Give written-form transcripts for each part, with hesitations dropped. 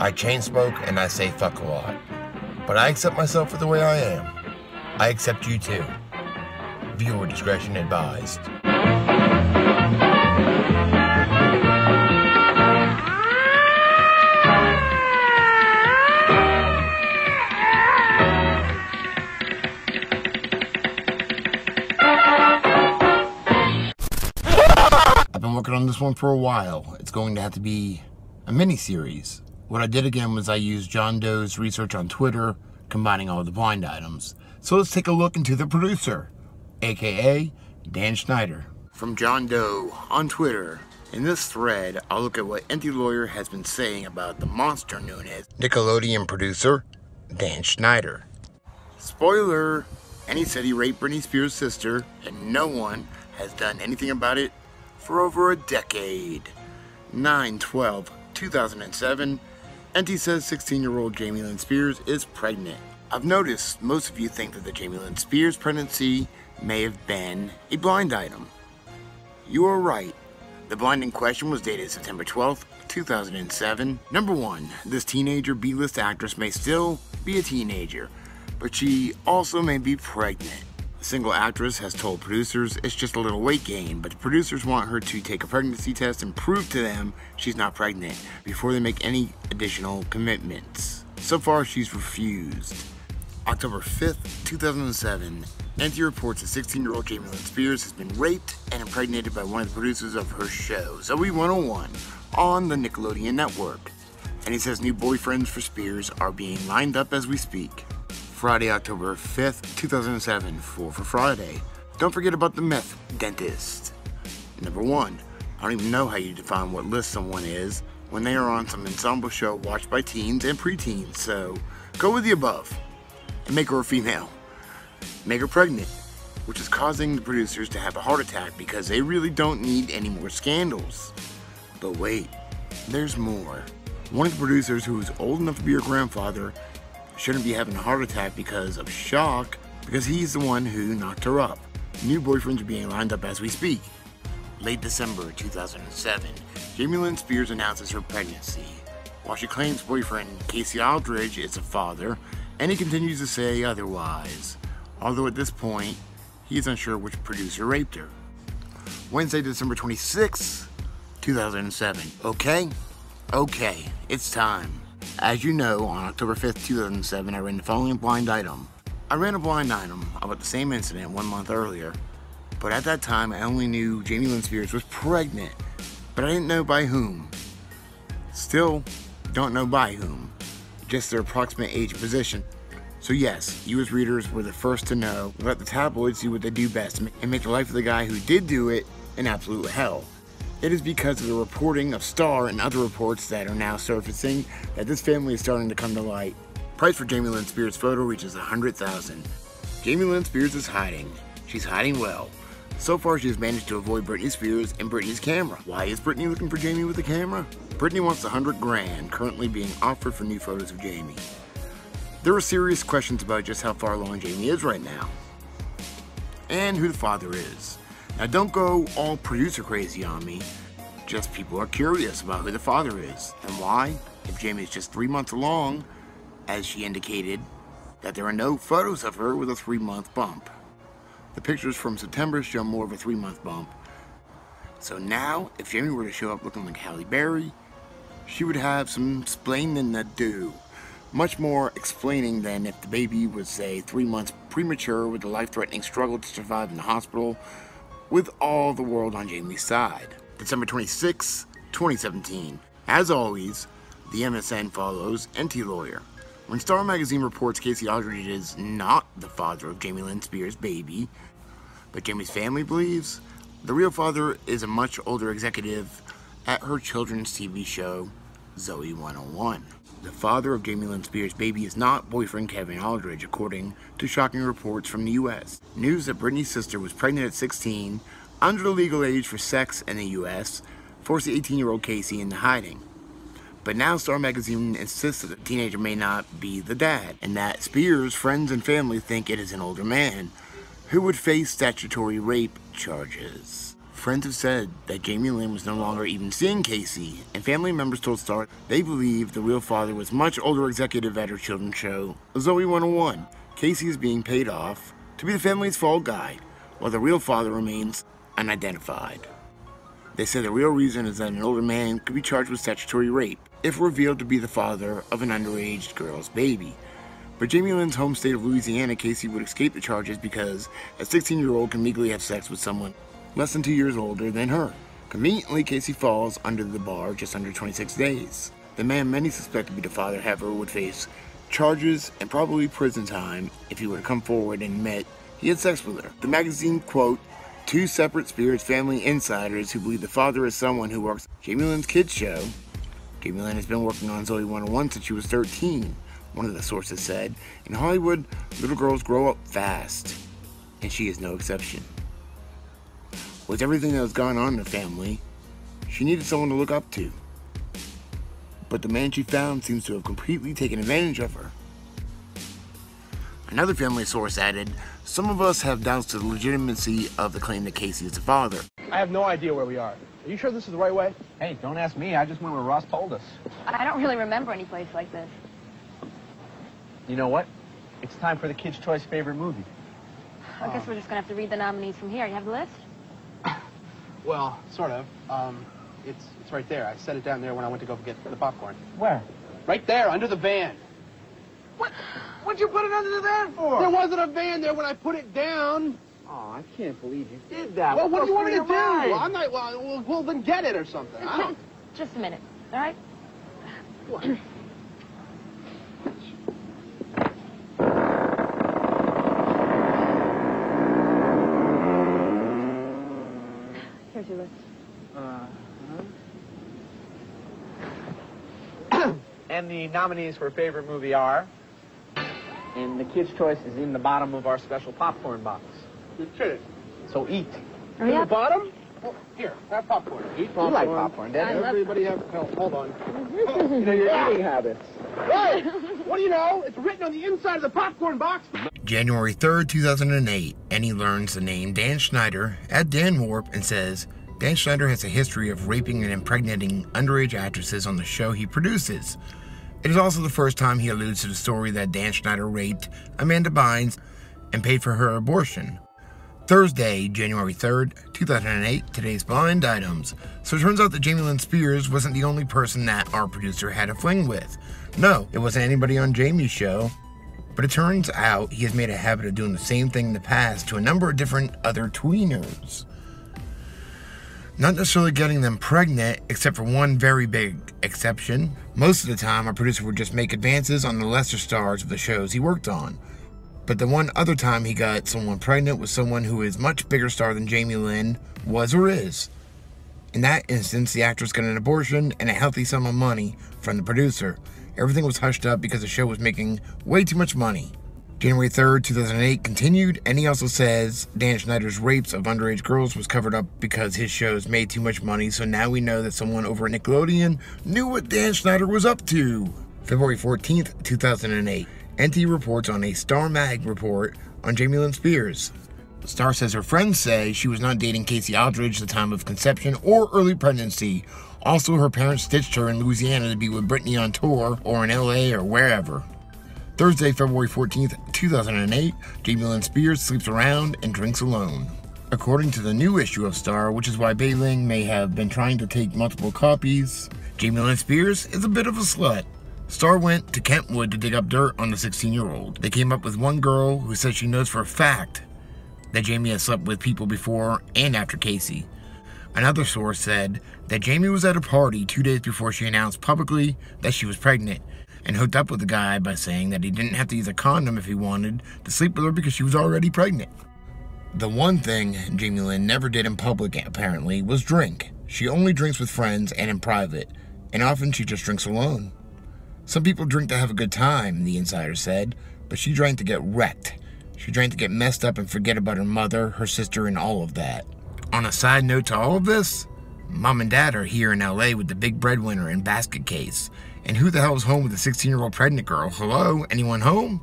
I chain smoke and I say fuck a lot. But I accept myself for the way I am. I accept you too. Viewer discretion advised. I've been working on this one for a while. It's going to have to be a mini-series. What I did again was I used John Doe's research on Twitter, combining all the blind items. So let's take a look into the producer, aka Dan Schneider. From John Doe on Twitter. In this thread, I'll look at what NT Lawyer has been saying about the monster known as Nickelodeon producer, Dan Schneider. Spoiler! And he said he raped Britney Spears' sister, and no one has done anything about it for over a decade. 9/12/2007, NT says 16-year-old Jamie Lynn Spears is pregnant. I've noticed most of you think that the Jamie Lynn Spears pregnancy may have been a blind item. You are right. The blind in question was dated September 12th, 2007. Number one, this teenager B-list actress may still be a teenager, but she also may be pregnant. The single actress has told producers it's just a little weight gain, but the producers want her to take a pregnancy test and prove to them she's not pregnant before they make any additional commitments. So far, she's refused. October 5th, 2007, NT reports that 16-year-old Jamie Lynn Spears has been raped and impregnated by one of the producers of her show, Zoe 101, on the Nickelodeon network. And he says new boyfriends for Spears are being lined up as we speak. Friday, October 5th, 2007, for Friday. Don't forget about the meth dentist. Number one, I don't even know how you define what list someone is when they are on some ensemble show watched by teens and preteens, so go with the above. And make her a female. Make her pregnant, which is causing the producers to have a heart attack because they really don't need any more scandals. But wait, there's more. One of the producers who is old enough to be her grandfather shouldn't be having a heart attack because of shock, because he's the one who knocked her up. New boyfriends are being lined up as we speak. Late December 2007, Jamie Lynn Spears announces her pregnancy. While she claims boyfriend Casey Aldridge is a father, and he continues to say otherwise, although at this point, he is unsure which producer raped her. Wednesday, December 26, 2007. Okay, it's time. As you know, on October 5th, 2007, I ran the following blind item. I ran a blind item about the same incident 1 month earlier, but at that time, I only knew Jamie Lynn Spears was pregnant, but I didn't know by whom. Still, don't know by whom, just their approximate age and position. So yes, you as readers were the first to know. Let the tabloids do what they do best and make the life of the guy who did do it an absolute hell. It is because of the reporting of Star and other reports that are now surfacing that this family is starting to come to light. Price for Jamie Lynn Spears' photo reaches $100,000. Jamie Lynn Spears is hiding. She's hiding well. So far, she has managed to avoid Britney Spears and Britney's camera. Why is Britney looking for Jamie with the camera? Britney wants $100,000 currently being offered for new photos of Jamie. There are serious questions about just how far along Jamie is right now, and who the father is. Now don't go all producer crazy on me, just people are curious about who the father is, and why, if Jamie is just 3 months along, as she indicated, that there are no photos of her with a 3-month bump. The pictures from September show more of a 3-month bump. So now, if Jamie were to show up looking like Halle Berry, she would have some explaining to do. Much more explaining than if the baby was, say, 3 months premature with a life-threatening struggle to survive in the hospital, with all the world on Jamie's side. December 26, 2017. As always, the MSN follows NT Lawyer. When Star Magazine reports Casey Aldridge is not the father of Jamie Lynn Spears' baby, but Jamie's family believes the real father is a much older executive at her children's TV show, Zoe 101. The father of Jamie Lynn Spears' baby is not boyfriend Kevin Aldridge, according to shocking reports from the U.S. News that Britney's sister was pregnant at 16, under the legal age for sex in the U.S., forced the 18-year-old Casey into hiding. But now Star Magazine insists that the teenager may not be the dad, and that Spears' friends and family think it is an older man who would face statutory rape charges. Friends have said that Jamie Lynn was no longer even seeing Casey, and family members told Star they believe the real father was much older executive at her children's show, Zoe 101. Casey is being paid off to be the family's fall guy, while the real father remains unidentified. They said the real reason is that an older man could be charged with statutory rape if revealed to be the father of an underage girl's baby. But Jamie Lynn's home state of Louisiana, Casey would escape the charges because a 16-year-old can legally have sex with someone less than 2 years older than her. Conveniently, Casey falls under the bar just under 26 days. The man many suspect to be the father, however, would face charges and probably prison time if he were to come forward and admit he had sex with her. The magazine quote two separate Spears family insiders who believe the father is someone who works Jamie Lynn's kids show. Jamie Lynn has been working on Zoe 101 since she was 13, one of the sources said. In Hollywood, little girls grow up fast, and she is no exception. With everything that was going on in the family, she needed someone to look up to. But the man she found seems to have completely taken advantage of her. Another family source added, some of us have doubts to the legitimacy of the claim that Casey is the father. I have no idea where we are. Are you sure this is the right way? Hey, don't ask me. I just went where Ross told us. I don't really remember any place like this. You know what? It's time for the Kids' Choice favorite movie. I guess we're just going to have to read the nominees from here. You have the list? Well, sort of. It's right there. I set it down there when I went to go get the popcorn. Where? Right there, under the van. What? What'd you put it under the van for? There wasn't a van there when I put it down. Oh, I can't believe you did that. Well, what do you want me to do? Mind? I'm not, well, then get it or something. I don't... Just a minute, all right? What? Here's your list. And the nominees for favorite movie are... And the Kids' Choice is in the bottom of our special popcorn box. You're kidding. So eat. Hurry In the up. bottom? Well, here, have popcorn. Eat popcorn. You like popcorn, don't you? Everybody have... Hold on. You know your eating habits. Right. What do you know? It's written on the inside of the popcorn box. January 3rd, 2008, Annie learns the name Dan Schneider at Dan Warp and says, Dan Schneider has a history of raping and impregnating underage actresses on the show he produces. It is also the first time he alludes to the story that Dan Schneider raped Amanda Bynes and paid for her abortion. Thursday, January 3rd, 2008, today's blind items. So it turns out that Jamie Lynn Spears wasn't the only person that our producer had a fling with. No, it wasn't anybody on Jamie's show. But it turns out he has made a habit of doing the same thing in the past to a number of different other tweeners. Not necessarily getting them pregnant, except for one very big exception. Most of the time, our producer would just make advances on the lesser stars of the shows he worked on. But the one other time he got someone pregnant with someone who is much bigger star than Jamie Lynn was or is. In that instance, the actress got an abortion and a healthy sum of money from the producer. Everything was hushed up because the show was making way too much money. January 3rd, 2008 continued, and he also says Dan Schneider's rapes of underage girls was covered up because his shows made too much money, so now we know that someone over at Nickelodeon knew what Dan Schneider was up to. February 14th, 2008, NT reports on a Star Mag report on Jamie Lynn Spears. Star says her friends say she was not dating Casey Aldridge at the time of conception or early pregnancy. Also, her parents stitched her in Louisiana to be with Britney on tour or in LA or wherever. Thursday, February 14th, 2008, Jamie Lynn Spears sleeps around and drinks alone. According to the new issue of Star, which is why Bailing may have been trying to take multiple copies, Jamie Lynn Spears is a bit of a slut. Star went to Kentwood to dig up dirt on the 16-year-old. They came up with one girl who says she knows for a fact that Jamie has slept with people before and after Casey. Another source said that Jamie was at a party 2 days before she announced publicly that she was pregnant, and hooked up with the guy by saying that he didn't have to use a condom if he wanted to sleep with her because she was already pregnant. The one thing Jamie Lynn never did in public, apparently, was drink. She only drinks with friends and in private, and often she just drinks alone. Some people drink to have a good time, the insider said, but she drank to get wrecked. She drank to get messed up and forget about her mother, her sister, and all of that. On a side note to all of this, Mom and Dad are here in LA with the big breadwinner and basket case. And who the hell is home with a 16-year-old pregnant girl? Hello? Anyone home?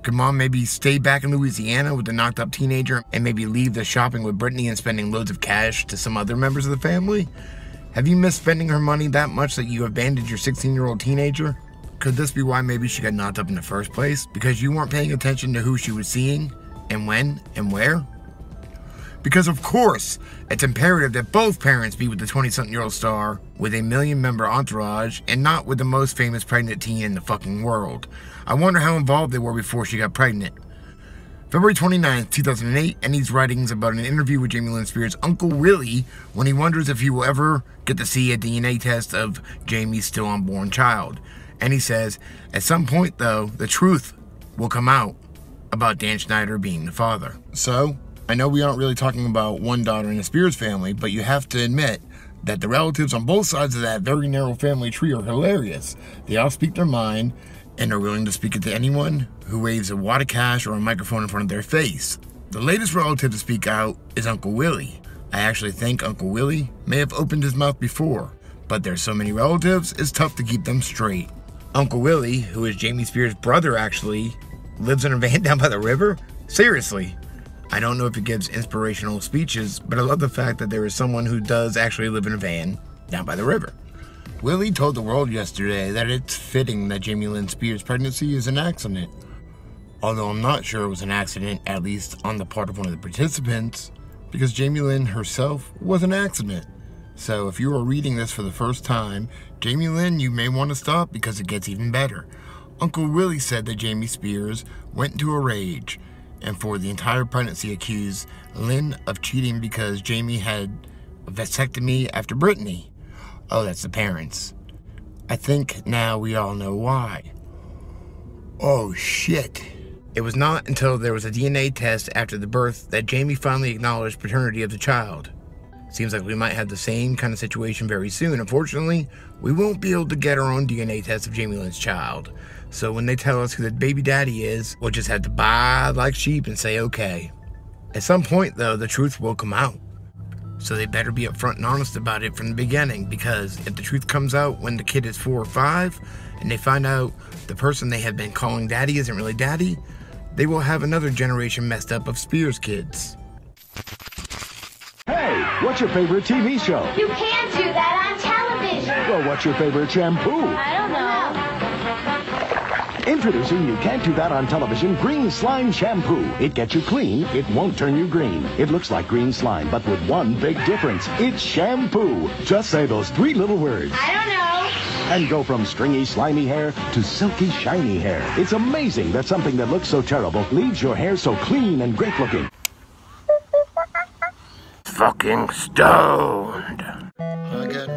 Could mom maybe stay back in Louisiana with the knocked up teenager and maybe leave the shopping with Brittany and spending loads of cash to some other members of the family? Have you missed spending her money that much that you abandoned your 16-year-old teenager? Could this be why maybe she got knocked up in the first place? Because you weren't paying attention to who she was seeing, and when, and where? Because of course, it's imperative that both parents be with the 20-something-year-old star with a million-member entourage and not with the most famous pregnant teen in the fucking world. I wonder how involved they were before she got pregnant. February 29, 2008, and he's writings about an interview with Jamie Lynn Spears' Uncle Willie when he wonders if he will ever get to see a DNA test of Jamie's still unborn child. And he says, at some point though, the truth will come out about Dan Schneider being the father. So, I know we aren't really talking about one daughter in the Spears family, but you have to admit that the relatives on both sides of that very narrow family tree are hilarious. They all speak their mind and are willing to speak it to anyone who waves a wad of cash or a microphone in front of their face. The latest relative to speak out is Uncle Willie. I actually think Uncle Willie may have opened his mouth before, but there's so many relatives, it's tough to keep them straight. Uncle Willie, who is Jamie Spears' brother actually, lives in a van down by the river? Seriously. I don't know if he gives inspirational speeches, but I love the fact that there is someone who does actually live in a van down by the river. Willie told the world yesterday that it's fitting that Jamie Lynn Spears' pregnancy is an accident. Although I'm not sure it was an accident, at least on the part of one of the participants, because Jamie Lynn herself was an accident. So if you are reading this for the first time, Jamie Lynn, you may want to stop because it gets even better. Uncle Willie said that Jamie Spears went into a rage and for the entire pregnancy accused Lynn of cheating because Jamie had a vasectomy after Brittany. Oh, that's the parents. I think now we all know why. Oh shit. It was not until there was a DNA test after the birth that Jamie finally acknowledged paternity of the child. Seems like we might have the same kind of situation very soon. Unfortunately, we won't be able to get our own DNA test of Jamie Lynn's child. So when they tell us who the baby daddy is, we'll just have to buy like sheep and say okay. At some point though, the truth will come out. So they better be upfront and honest about it from the beginning, because if the truth comes out when the kid is 4 or 5, and they find out the person they have been calling daddy isn't really daddy, they will have another generation messed up of Spears kids. Hey, what's your favorite TV show? You can't do that on television. Well, what's your favorite shampoo? I don't know. Introducing You Can't Do That on Television Green Slime Shampoo. It gets you clean, it won't turn you green. It looks like green slime, but with one big difference. It's shampoo. Just say those 3 little words. I don't know. And go from stringy, slimy hair to silky, shiny hair. It's amazing that something that looks so terrible leaves your hair so clean and great looking. Fucking stoned. I got